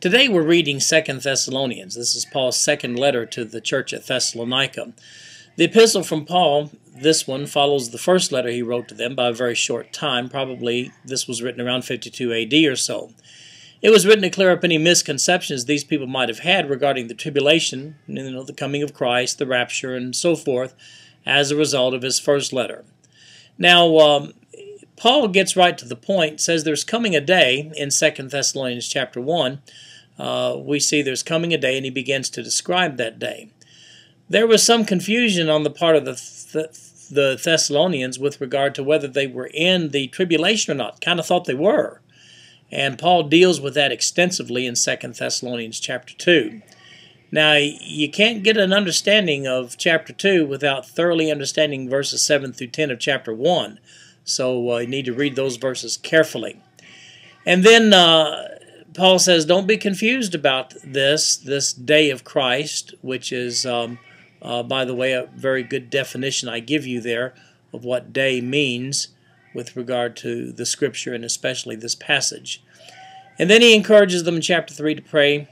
Today we're reading 2 Thessalonians. This is Paul's second letter to the church at Thessalonica. The epistle from Paul, this one, follows the first letter he wrote to them by a very short time. Probably this was written around 52 AD or so. It was written to clear up any misconceptions these people might have had regarding the tribulation, the coming of Christ, the rapture, and so forth, as a result of his first letter. Now, Paul gets right to the point, says there's coming a day in 2 Thessalonians chapter 1. We see there's coming a day, and he begins to describe that day. There was some confusion on the part of the Thessalonians with regard to whether they were in the tribulation or not. Kind of thought they were. And Paul deals with that extensively in 2 Thessalonians chapter 2. Now, you can't get an understanding of chapter 2 without thoroughly understanding verses 7 through 10 of chapter 1. So you need to read those verses carefully. And then Paul says, don't be confused about this day of Christ, which is, by the way, a very good definition I give you there of what day means with regard to the Scripture and especially this passage. And then he encourages them in chapter 3 to pray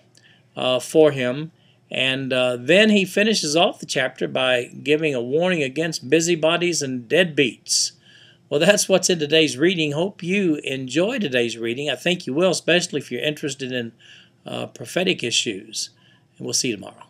for him. And then he finishes off the chapter by giving a warning against busybodies and deadbeats. Well, that's what's in today's reading. Hope you enjoy today's reading. I think you will, especially if you're interested in prophetic issues. And we'll see you tomorrow.